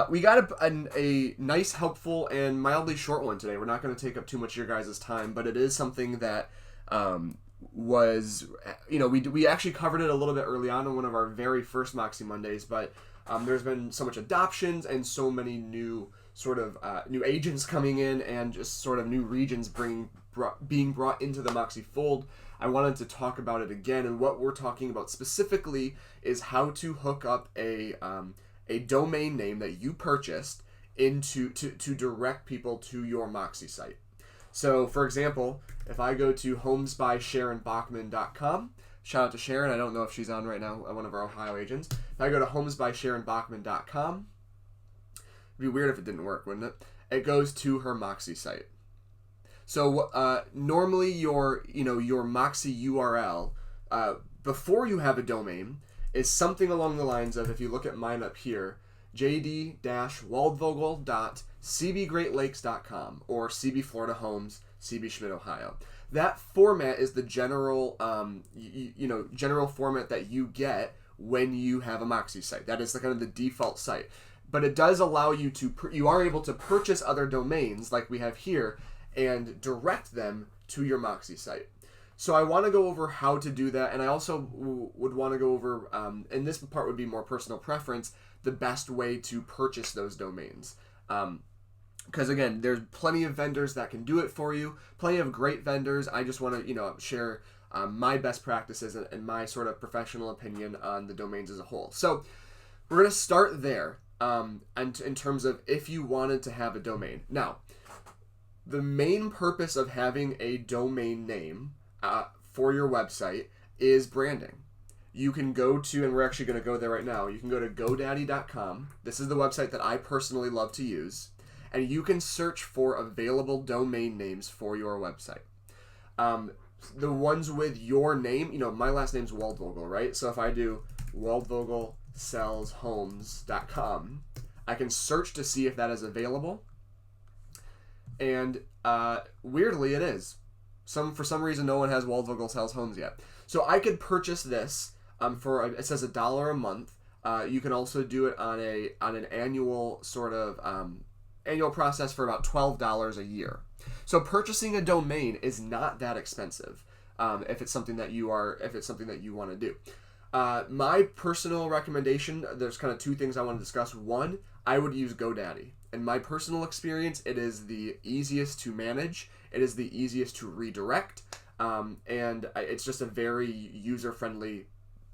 We got a nice, helpful, and mildly short one today. We're not going to take up too much of your guys' time, but it is something that was, we actually covered it a little bit early on in one of our very first Moxi Mondays, but there's been so much adoptions and so many new new agents coming in and just sort of new regions being brought into the Moxi fold. I wanted to talk about it again, and what we're talking about specifically is how to hook up a domain name that you purchased to direct people to your Moxi site. So, for example, if I go to homesbysharonbachman.com, shout out to Sharon, I don't know if she's on right now, one of our Ohio agents. If I go to homesbysharonbachman.com, it'd be weird if it didn't work, wouldn't it? It goes to her Moxi site. So normally your Moxi URL, before you have a domain, is something along the lines of, if you look at mine up here, jd-waldvogel.cbgreatlakes.com or CB Florida Homes, CB Schmidt, Ohio. That format is the general, general format that you get when you have a Moxi site. That is the default site. But it does allow you you are able to purchase other domains like we have here and direct them to your Moxi site. So I want to go over how to do that, and I also would want to go over, and this part would be more personal preference, the best way to purchase those domains. Because again, there's plenty of vendors that can do it for you, plenty of great vendors. I just want to share my best practices and my sort of professional opinion on the domains as a whole. So we're going to start there, and in terms of if you wanted to have a domain. Now, the main purpose of having a domain name for your website is branding. You can go to, and we're actually going to go there right now, you can go to Godaddy.com. This is the website that I personally love to use, and you can search for available domain names for your website. The ones with your name, my last name's Waldvogel, right? So if I do waldvogelsellshomes.com, I can search to see if that is available, and weirdly it is. For some reason, no one has Waldvogel Sells Homes yet. So I could purchase this for it says $1 a month. You can also do it on an annual sort of annual process for about $12 a year. So purchasing a domain is not that expensive if it's something that you want to do. My personal recommendation, there's kind of two things I want to discuss. One, I would use GoDaddy. In my personal experience, it is the easiest to manage. It is the easiest to redirect, and it's just a very user-friendly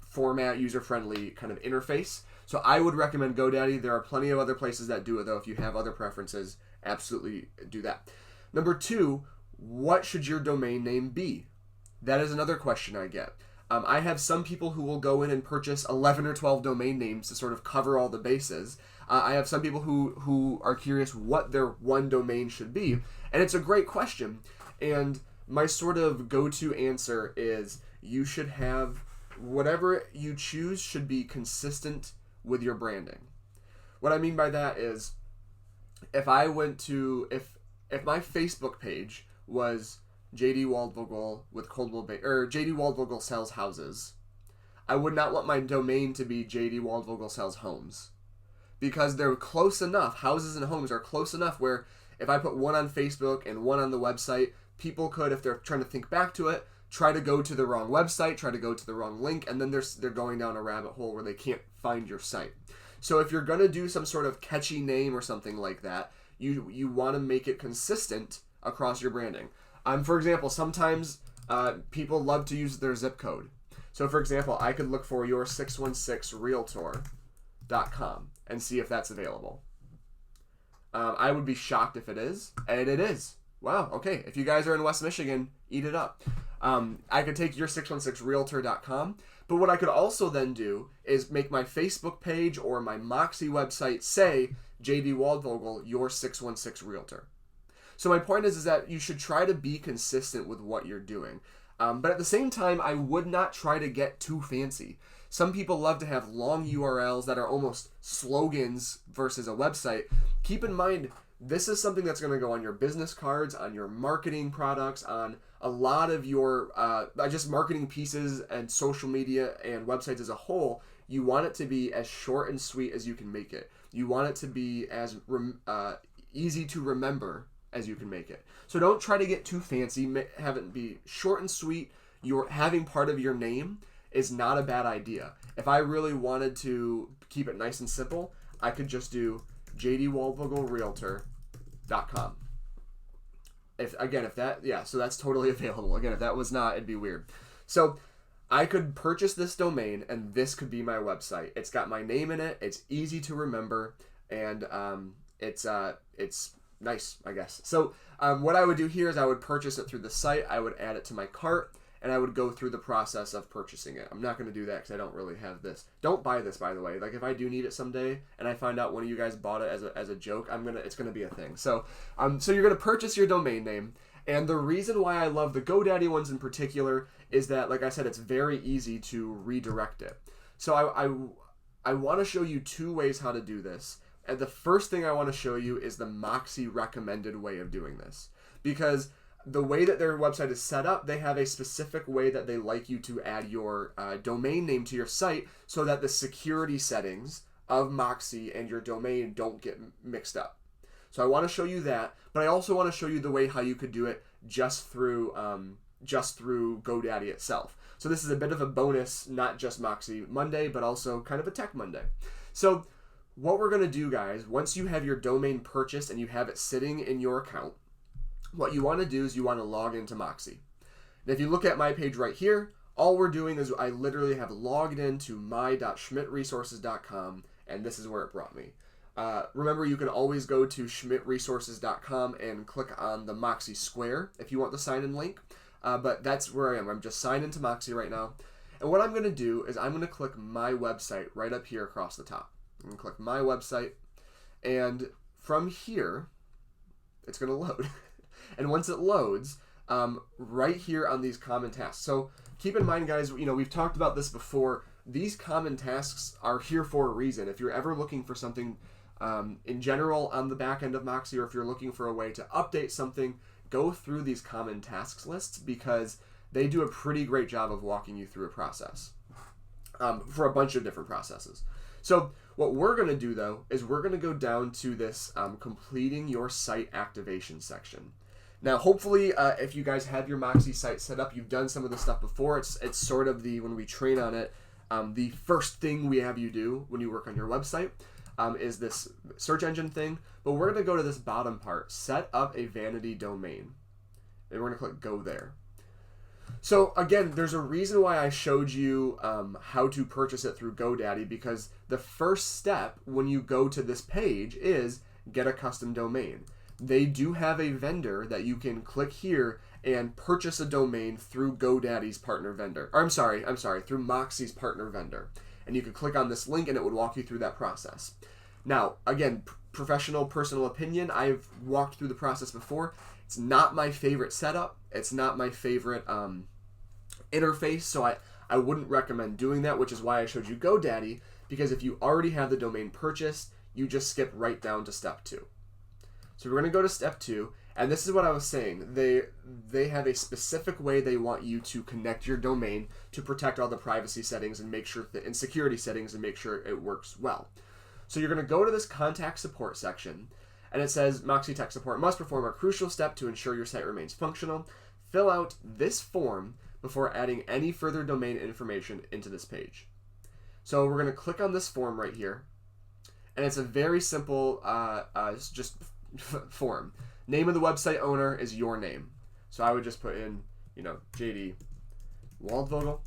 format, user-friendly kind of interface. So I would recommend GoDaddy. There are plenty of other places that do it, though. If you have other preferences, absolutely do that. Number two, what should your domain name be? That is another question I get. I have some people who will go in and purchase 11 or 12 domain names to sort of cover all the bases. I have some people who are curious what their one domain should be, and it's a great question. And my sort of go-to answer is you should have whatever you choose should be consistent with your branding. What I mean by that is if my Facebook page was JD Waldvogel with Coldwell Bay, or JD Waldvogel Sells Houses, I would not want my domain to be JD Waldvogel Sells Homes, because they're close enough. Houses and homes are close enough where if I put one on Facebook and one on the website, people could, if they're trying to think back to it, try to go to the wrong website, try to go to the wrong link, and then they're going down a rabbit hole where they can't find your site. So if you're going to do some sort of catchy name or something like that, you want to make it consistent across your branding. For example, sometimes people love to use their zip code. So for example, I could look for your616realtor.com and see if that's available. I would be shocked if it is, and it is. Wow, okay. If you guys are in West Michigan, eat it up. I could take your616realtor.com, but what I could also then do is make my Facebook page or my Moxi website say JD Waldvogel, your 616 Realtor. So my point is that you should try to be consistent with what you're doing. But at the same time, I would not try to get too fancy. Some people love to have long URLs that are almost slogans versus a website. Keep in mind, this is something that's going to go on your business cards, on your marketing products, on a lot of your just marketing pieces and social media and websites as a whole. You want it to be as short and sweet as you can make it. You want it to be as easy to remember as you can make it. So don't try to get too fancy. Have it be short and sweet. Having part of your name is not a bad idea. If I really wanted to keep it nice and simple, I could just do jdwaldvogelrealtor.com. So that's totally available. Again, if that was not, it'd be weird. So I could purchase this domain, and this could be my website. It's got my name in it. It's easy to remember, and it's nice, I guess. So what I would do here is I would purchase it through the site. I would add it to my cart, and I would go through the process of purchasing it. I'm not going to do that because I don't really have this. Don't buy this, by the way. Like, if I do need it someday and I find out one of you guys bought it as a joke, it's going to be a thing. So you're going to purchase your domain name. And the reason why I love the GoDaddy ones in particular is that, like I said, it's very easy to redirect it. So I want to show you two ways how to do this. And the first thing I want to show you is the Moxi recommended way of doing this. Because the way that their website is set up, they have a specific way that they like you to add your domain name to your site so that the security settings of Moxi and your domain don't get mixed up. So I want to show you that, but I also want to show you the way how you could do it just through GoDaddy itself. So this is a bit of a bonus, not just Moxi Monday, but also kind of a Tech Monday. So what we're going to do, guys, once you have your domain purchased and you have it sitting in your account, what you want to do is you want to log into Moxi. And if you look at my page right here, all we're doing is I literally have logged into my.schmidtresources.com, and this is where it brought me. Remember, you can always go to schmidtresources.com and click on the Moxi square if you want the sign-in link. But that's where I am. I'm just signed into Moxi right now. And what I'm going to do is I'm going to click my website right up here across the top. I'm going to click my website. And from here, it's going to load. And once it loads, right here on these common tasks. So keep in mind, guys, we've talked about this before. These common tasks are here for a reason. If you're ever looking for something in general on the back end of Moxi, or if you're looking for a way to update something, go through these common tasks lists because they do a pretty great job of walking you through a process for a bunch of different processes. So what we're going to do, though, is we're going to go down to this completing your site activation section. Now, hopefully, if you guys have your Moxi site set up, you've done some of this stuff before. It's sort of when we train on it, the first thing we have you do when you work on your website is this search engine thing. But we're going to go to this bottom part, set up a vanity domain. And we're going to click go there. So again, there's a reason why I showed you how to purchase it through GoDaddy, because the first step when you go to this page is get a custom domain. They do have a vendor that you can click here and purchase a domain through GoDaddy's partner vendor. Or I'm sorry, through Moxi's partner vendor. And you can click on this link and it would walk you through that process. Now, again, professional, personal opinion, I've walked through the process before. It's not my favorite setup. It's not my favorite interface, so I wouldn't recommend doing that, which is why I showed you GoDaddy, because if you already have the domain purchased, you just skip right down to step 2. So we're going to go to step 2, and this is what I was saying. They have a specific way they want you to connect your domain to protect all the privacy settings and make sure and security settings and make sure it works well. So you're going to go to this contact support section, and it says Moxi Tech Support must perform a crucial step to ensure your site remains functional. Fill out this form before adding any further domain information into this page. So we're going to click on this form right here, and it's a very simple just form. Name of the website owner is your name. So I would just put in, JD Waldvogel.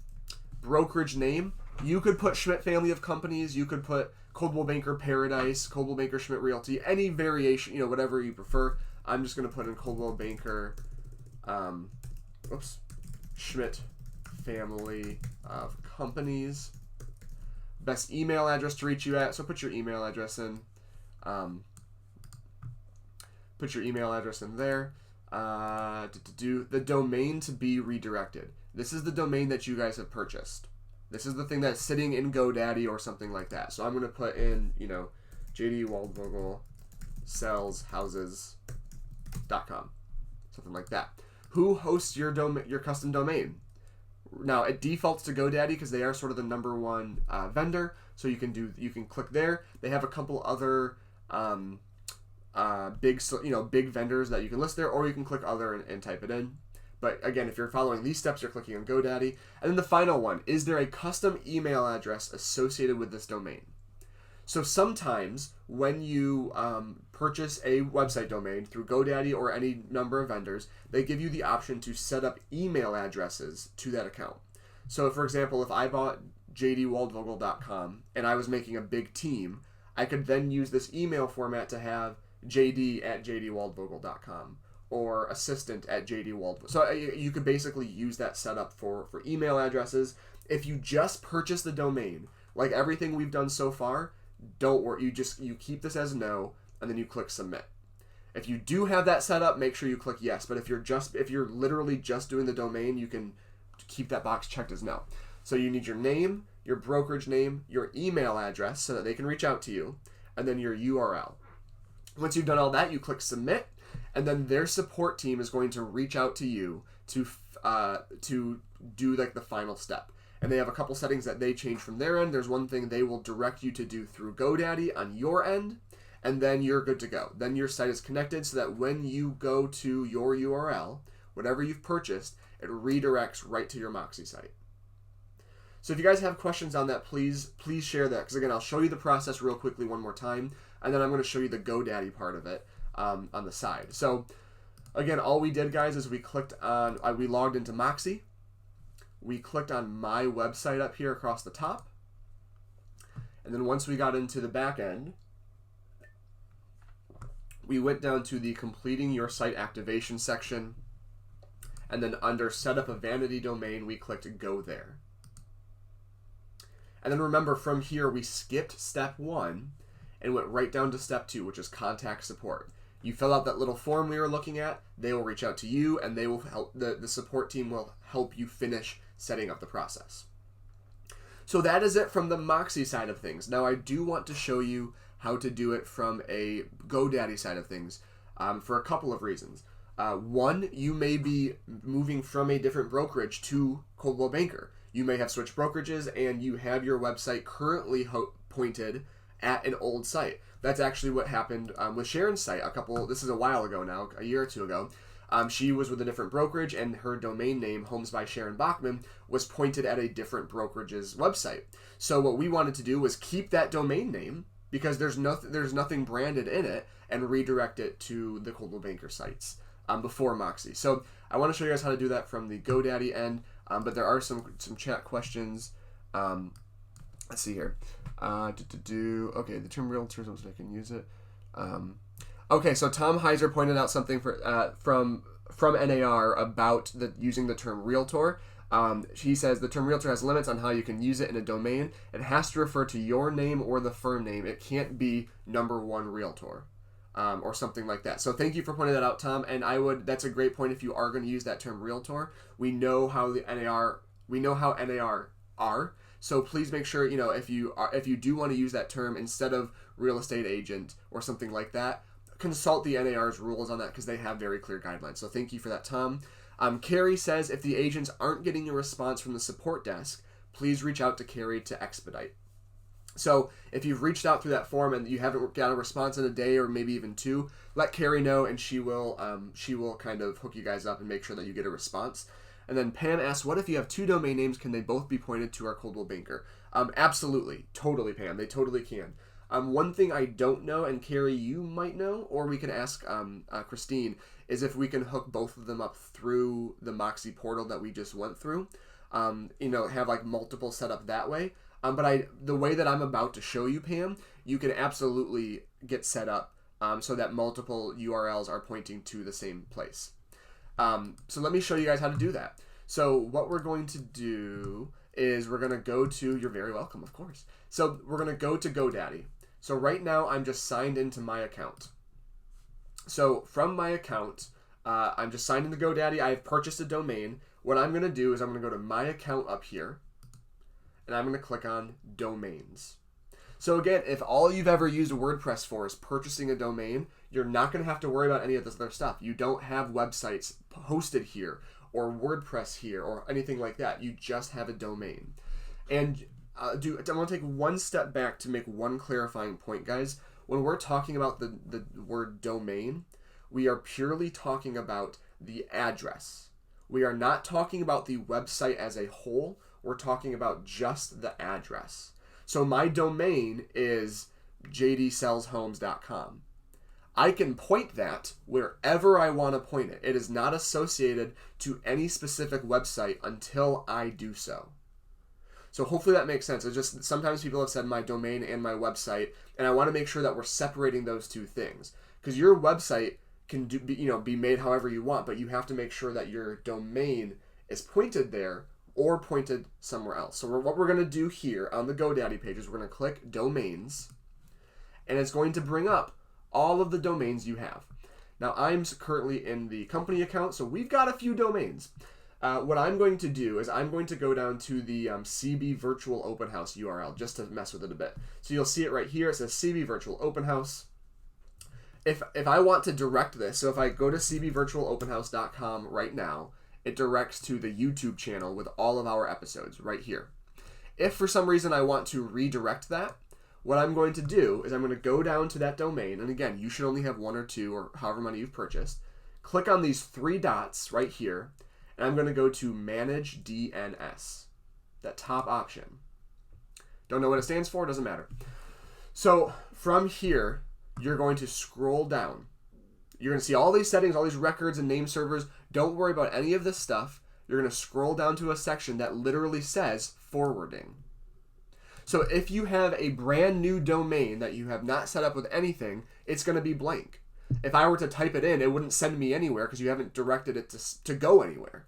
Brokerage name, you could put Schmidt Family of Companies, you could put Coldwell Banker Paradise, Coldwell Banker Schmidt Realty, any variation, whatever you prefer. I'm just going to put in Coldwell Banker, Schmidt Family of Companies. Best email address to reach you at, so put your email address in. Put your email address in there. The domain to be redirected. This is the domain that you guys have purchased. This is the thing that's sitting in GoDaddy or something like that. So I'm going to put in, JD Waldvogel sells houses.com. Something like that. Who hosts your custom domain? Now it defaults to GoDaddy because they are sort of the number one vendor. So you can click there. They have a couple other big vendors that you can list there, or you can click other and type it in. But again, if you're following these steps, you're clicking on GoDaddy. And then the final one, is there a custom email address associated with this domain? So sometimes when you purchase a website domain through GoDaddy or any number of vendors, they give you the option to set up email addresses to that account. So for example, if I bought jdwaldvogel.com and I was making a big team, I could then use this email format to have jd@jdwaldvogel.com or assistant@jdwaldvogel. So you could basically use that setup for email addresses. If you just purchase the domain, like everything we've done so far, don't worry. You keep this as no, and then you click submit. If you do have that set up, make sure you click yes. But if you're literally just doing the domain, you can keep that box checked as no. So you need your name, your brokerage name, your email address so that they can reach out to you, and then your URL. Once you've done all that, you click submit, and then their support team is going to reach out to you to do like the final step. And they have a couple settings that they change from their end. There's one thing they will direct you to do through GoDaddy on your end, and then you're good to go. Then your site is connected so that when you go to your URL, whatever you've purchased, it redirects right to your Moxi site. So if you guys have questions on that, please share that. Because again, I'll show you the process real quickly one more time, and then I'm going to show you the GoDaddy part of it on the side. So again, all we did, guys, is we logged into Moxi. We clicked on my website up here across the top. And then once we got into the back end, we went down to the completing your site activation section. And then under set up a vanity domain, we clicked go there. And then remember, from here, we skipped step 1 and went right down to step 2, which is contact support. You fill out that little form we were looking at, they will reach out to you, and they will help. The support team will help you finish setting up the process. So that is it from the Moxi side of things. Now I do want to show you how to do it from a GoDaddy side of things for a couple of reasons. One, you may be moving from a different brokerage to Coldwell Banker. You may have switched brokerages and you have your website currently pointed at an old site. That's actually what happened with Sharon's site this is a while ago now, a year or two ago. She was with a different brokerage and her domain name, Homes by Sharon Bachman, was pointed at a different brokerage's website. So what we wanted to do was keep that domain name because there's nothing branded in it and redirect it to the Coldwell Banker sites before Moxi. So I want to show you guys how to do that from the GoDaddy end, but there are some chat questions. Let's see here. Okay, the term realtor, so I can use it. Okay, so Tom Heiser pointed out something from NAR about using the term realtor. He says the term realtor has limits on how you can use it in a domain. It has to refer to your name or the firm name. It can't be #1 realtor or something like that. So thank you for pointing that out, Tom. And that's a great point if you are going to use that term realtor. We know how NAR are. So please make sure, if you do want to use that term instead of real estate agent or something like that, consult the NAR's rules on that because they have very clear guidelines. So thank you for that, Tom. Carrie says if the agents aren't getting a response from the support desk, please reach out to Carrie to expedite. So if you've reached out through that form and you haven't got a response in a day or maybe even 2, let Carrie know and she will kind of hook you guys up and make sure that you get a response. And then Pam asks, what if you have 2 domain names? Can they both be pointed to our Coldwell Banker? Absolutely. Totally, Pam. They totally can. One thing I don't know, and Carrie, you might know, or we can ask Christine, is if we can hook both of them up through the Moxi portal that we just went through. Have like multiple set up that way. But the way that I'm about to show you, Pam, you can absolutely get set up so that multiple URLs are pointing to the same place. So let me show you guys how to do that. So what we're going to do is we're going to go to, you're very welcome, of course. So we're going to go to GoDaddy. So right now I'm just signed into my account. So from my account, I'm just signed into GoDaddy. I've purchased a domain. What I'm going to do is I'm going to go to my account up here, and I'm going to click on domains. So again, if all you've ever used WordPress for is purchasing a domain, you're not going to have to worry about any of this other stuff. You don't have websites hosted here or WordPress here or anything like that. You just have a domain. And I want to take one step back to make one clarifying point, guys. When we're talking about the word domain, we are purely talking about the address. We are not talking about the website as a whole. We're talking about just the address. So my domain is jdsellshomes.com. I can point that wherever I want to point it. It is not associated to any specific website until I do so. So hopefully that makes sense. It's just sometimes people have said my domain and my website, and I want to make sure that we're separating those two things. Because your website can be made however you want, but you have to make sure that your domain is pointed there or pointed somewhere else. So what we're going to do here on the GoDaddy page is we're going to click Domains, and it's going to bring up all of the domains you have. Now I'm currently in the company account, so we've got a few domains. What I'm going to do is I'm going to go down to the CB Virtual Open House URL just to mess with it a bit. So you'll see it right here. It says CB Virtual Open House. If I want to direct this, so if I go to cbvirtualopenhouse.com right now, it directs to the YouTube channel with all of our episodes right here. If for some reason I want to redirect that, what I'm going to do is I'm going to go down to that domain, and again, you should only have one or two or however many you've purchased. Click on these three dots right here, and I'm going to go to Manage DNS, that top option. Don't know what it stands for, doesn't matter. So from here, you're going to scroll down. You're going to see all these settings, all these records and name servers. Don't worry about any of this stuff. You're going to scroll down to a section that literally says forwarding. So if you have a brand new domain that you have not set up with anything, it's going to be blank. If I were to type it in, it wouldn't send me anywhere because you haven't directed it to go anywhere.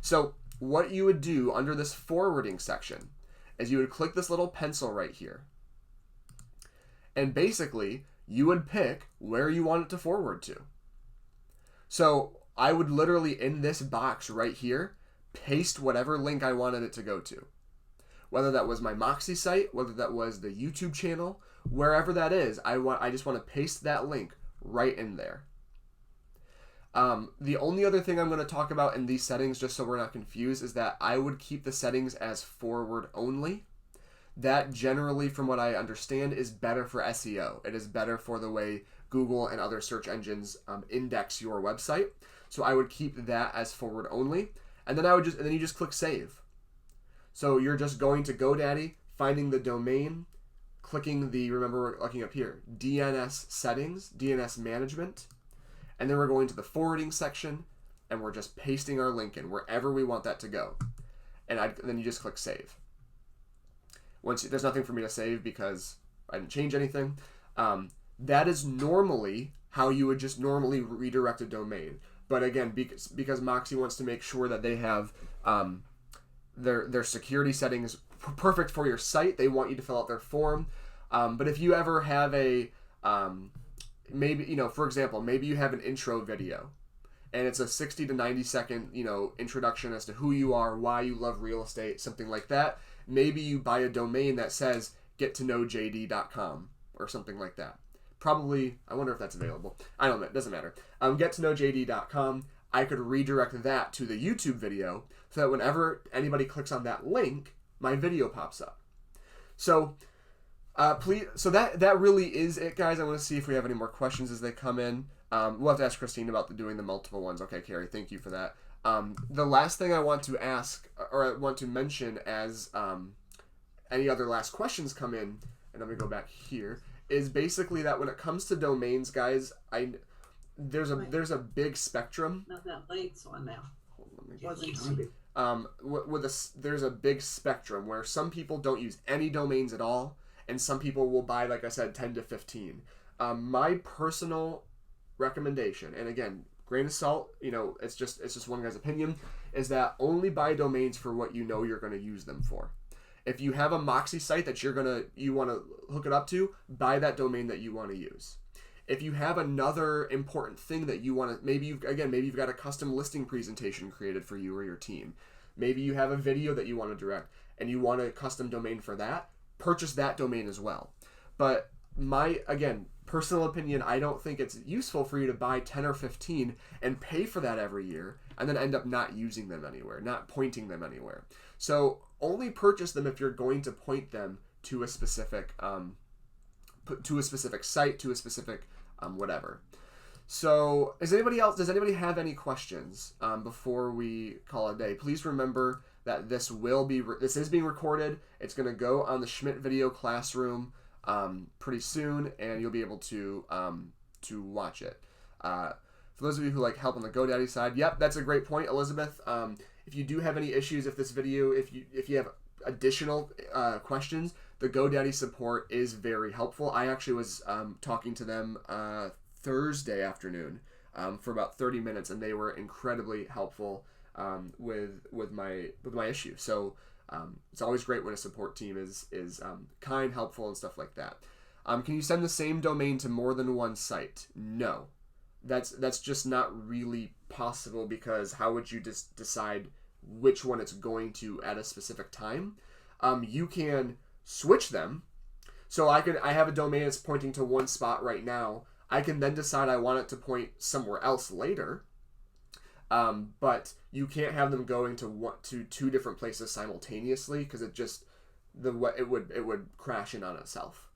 So what you would do under this forwarding section is you would click this little pencil right here. And basically, you would pick where you want it to forward to. So I would literally, in this box right here, paste whatever link I wanted it to go to. Whether that was my Moxi site, whether that was the YouTube channel, wherever that is, I just want to paste that link right in there. The only other thing I'm going to talk about in these settings, just so we're not confused, is that I would keep the settings as forward only. That generally, from what I understand, is better for SEO. It is better for the way Google and other search engines index your website. So I would keep that as forward only, and then then you just click Save. So you're just going to GoDaddy, finding the domain, clicking remember we're looking up here, DNS settings, DNS management, and then we're going to the forwarding section, and we're just pasting our link in wherever we want that to go. And then you just click Save. There's nothing for me to save because I didn't change anything. That is normally how you would just normally redirect a domain. But again, because Moxi wants to make sure that they have their security settings perfect for your site, they want you to fill out their form. But if you ever have maybe, for example, maybe you have an intro video and it's a 60 to 90 second, introduction as to who you are, why you love real estate, something like that. Maybe you buy a domain that says gettoknowjd.com or something like that. Probably, I wonder if that's available. I don't know, it doesn't matter. Gettoknowjd.com, I could redirect that to the YouTube video so that whenever anybody clicks on that link, my video pops up. So that really is it, guys. I want to see if we have any more questions as they come in. We'll have to ask Christine about doing the multiple ones. Okay, Carrie, thank you for that. The last thing I want to ask, or I want to mention as any other last questions come in, and I'm going to go back here, is basically that when it comes to domains, guys, there's a big spectrum. Not that late's one now. There's a big spectrum where some people don't use any domains at all, and some people will buy, like I said, 10 to 15. My personal recommendation, and again, grain of salt, it's just one guy's opinion, is that only buy domains for what you're going to use them for. If you have a Moxi site that you want to hook it up to, buy that domain that you want to use. If you have another important thing that you want to, maybe you've got a custom listing presentation created for you or your team. Maybe you have a video that you want to direct and you want a custom domain for that, purchase that domain as well. But personal opinion, I don't think it's useful for you to buy 10 or 15 and pay for that every year and then end up not using them anywhere, not pointing them anywhere. So only purchase them if you're going to point them to a specific site, to a specific whatever. So does anybody have any questions before we call it a day? Please remember that this is being recorded. It's going to go on the Schmidt Video Classroom pretty soon, and you'll be able to watch it. For those of you who like help on the GoDaddy side, yep, that's a great point, Elizabeth. If you do have any issues, if you have additional questions, the GoDaddy support is very helpful. I actually was talking to them Thursday afternoon for about 30 minutes, and they were incredibly helpful with my issue. So it's always great when a support team is kind, helpful, and stuff like that. Can you send the same domain to more than one site? No, that's just not really possible, because how would you just decide which one it's going to at a specific time? You can switch them. So I have a domain that's pointing to one spot right now. I can then decide I want it to point somewhere else later. But you can't have them going to two different places simultaneously, because it would crash in on itself.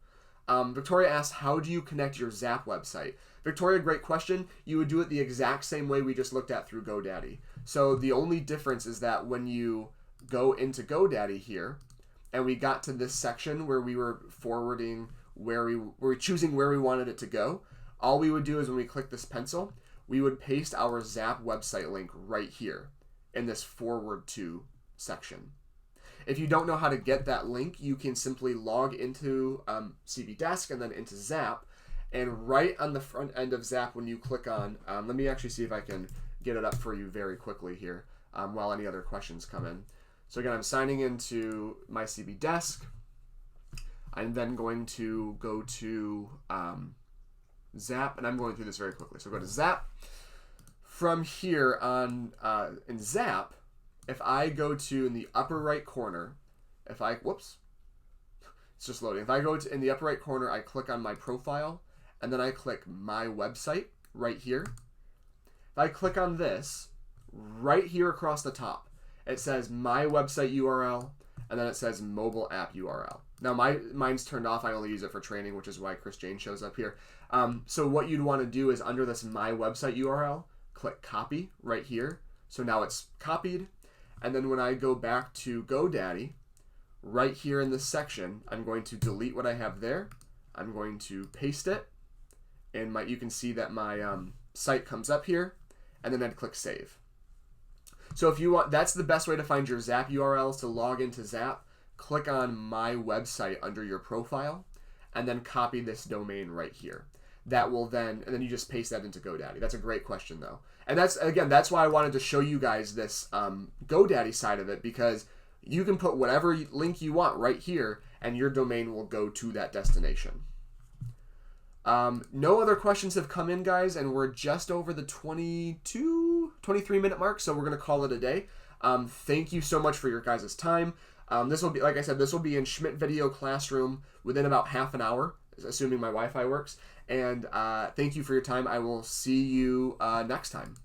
Victoria asks, how do you connect your Zap website? Victoria, great question. You would do it the exact same way we just looked at through GoDaddy. So the only difference is that when you go into GoDaddy here, and we got to this section where we were forwarding, where we were choosing where we wanted it to go, all we would do is when we click this pencil, we would paste our Zap website link right here in this forward to section. If you don't know how to get that link, you can simply log into CB Desk and then into Zap, and right on the front end of Zap when you click on, let me actually see if I can get it up for you very quickly here while any other questions come in. So again, I'm signing into my CB Desk. I'm then going to go to Zap, and I'm going through this very quickly. So go to Zap. From here on in Zap, if I go to in the upper right corner, whoops, it's just loading. If I go to in the upper right corner, I click on my profile, and then I click my website right here. If I click on this, right here across the top, it says my website URL, and then it says mobile app URL. Now mine's turned off. I only use it for training, which is why Chris Jane shows up here. So what you'd want to do is under this my website URL, click copy right here. So now it's copied. And then when I go back to GoDaddy, right here in this section, I'm going to delete what I have there. I'm going to paste it. And you can see that my site comes up here. And then I'd click save. So if you want, that's the best way to find your Zap URLs to log into Zap. Click on my website under your profile, and then copy this domain right here. That will then, and then you just paste that into GoDaddy. That's a great question though. And that's why I wanted to show you guys this GoDaddy side of it, because you can put whatever link you want right here, and your domain will go to that destination. No other questions have come in, guys, and we're just over the 23 minute mark, so we're going to call it a day. Thank you so much for your guys' time. This will be, like I said, this will be in Schmidt Video Classroom within about half an hour, assuming my Wi-Fi works. And thank you for your time. I will see you next time.